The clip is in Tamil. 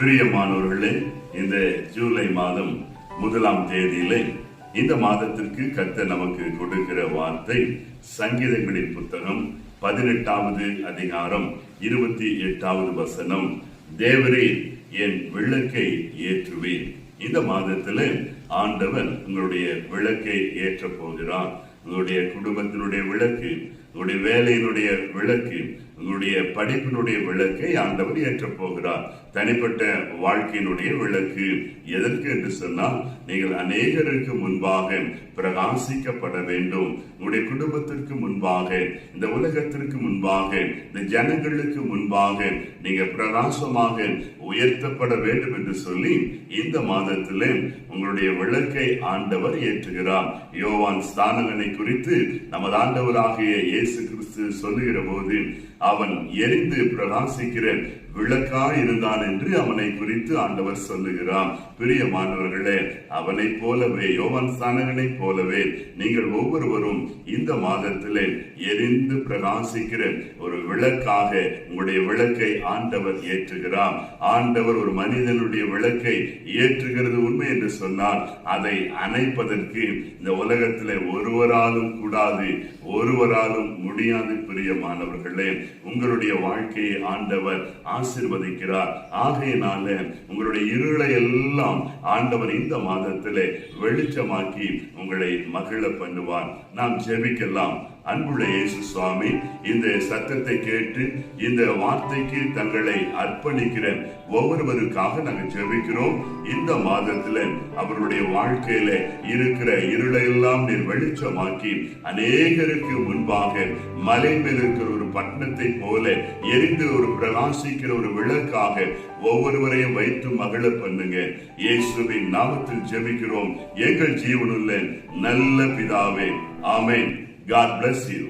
பிரியமானவர்களே, இந்த ஜூலை மாதம் 1ஆம் தேதியிலே இந்த மாதத்திற்கு கர்த்தர் நமக்கு கொடுக்கிற வார்த்தை சங்கீதங்களின் புத்தகம் 18வது அதிகாரம் 28வது வசனம். தேவரே என் விளக்கை ஏற்றுவேன். இந்த மாதத்துல ஆண்டவர் உங்களுடைய விளக்கை ஏற்ற போகிறார். உங்களுடைய குடும்பத்தினுடைய விளக்கு, உங்களுடைய வேலையினுடைய விளக்கு, உங்களுடைய படிப்பினுடைய விளக்கை ஆண்டவர் ஏற்ற போகிறார். தனிப்பட்ட வாழ்க்கையினுடைய விளக்கு எதற்கு என்று சொன்னால், நீங்கள் அநேகருக்கு முன்பாக பிரகாசிக்கப்பட வேண்டும். உங்களுடைய குடும்பத்திற்கு முன்பாக, இந்த உலகத்திற்கு முன்பாக, இந்த ஜனங்களுக்கு முன்பாக நீங்க பிரகாசமாக உயர்த்தப்பட வேண்டும் என்று சொல்லி இந்த மாதத்திலே உங்களுடைய விளக்கை ஆண்டவர் ஏற்றுகிறார். யோவான் ஸ்நானகனை குறித்து நமது ஆண்டவராகிய இயேசு கிறிஸ்து சொல்லுகிற போது, அவன் எரிந்து பிரகாசிக்கிற விளக்காய் இருந்தான் என்று அவனை குறித்து ஆண்டவர் சொல்லுகிறான். பிரியமானவர்களே, அவனை போலவே, யோவான் ஸ்நானகனை போலவே நீங்கள் ஒவ்வொருவரும் இந்த மாதத்திலே எரிந்து பிரகாசிக்கிற ஒரு விளக்காக உங்களுடைய விளக்கை ஆண்டவர் ஏற்றுகிறார். ஆண்டவர் ஒரு மனிதனுடைய விளக்கை ஏற்றுகிறது உண்மை என்று சொன்னால், அதை அணைப்பதற்கு இந்த உலகத்திலே ஒருவராலும் கூடாது, ஒருவராலும் முடியாது. பிரியமானவர்களே, உங்களுடைய வாழ்க்கையை ஆண்டவர் ஆசீர்வதிக்கிறார். ஆகையினால உங்களுடைய இருளை எல்லாம் ஆண்டவர் இந்த மாதத்திலே வெளிச்சமாக்கி உங்களை மகிழ பண்ணுவார். நாம் ஜெபிக்கலாம். அன்புள்ள இயேசு சுவாமி, இந்த சத்தத்தை கேட்டு இந்த வார்த்தைக்கு தங்களை அர்ப்பணிக்கிற ஒவ்வொருவருக்காக நாங்கள் ஜெபிக்கிறோம். இந்த மாதத்துல அவருடைய வாழ்க்கையில இருக்கிற இருளையெல்லாம் நீர் வெளிச்சமாக்கி அநேகருக்கு முன்பாக மலை மேல் இருக்கிற ஒரு பட்டணத்தை போல எரிந்து ஒரு பிரகாசிக்கிற ஒரு விளக்காக ஒவ்வொருவரையும் வைத்து மகிழ பண்ணுங்க. இயேசுவின் நாமத்தில் ஜெபிக்கிறோம் எங்கள் ஜீவனுள்ள நல்ல பிதாவே. ஆமென். God bless you.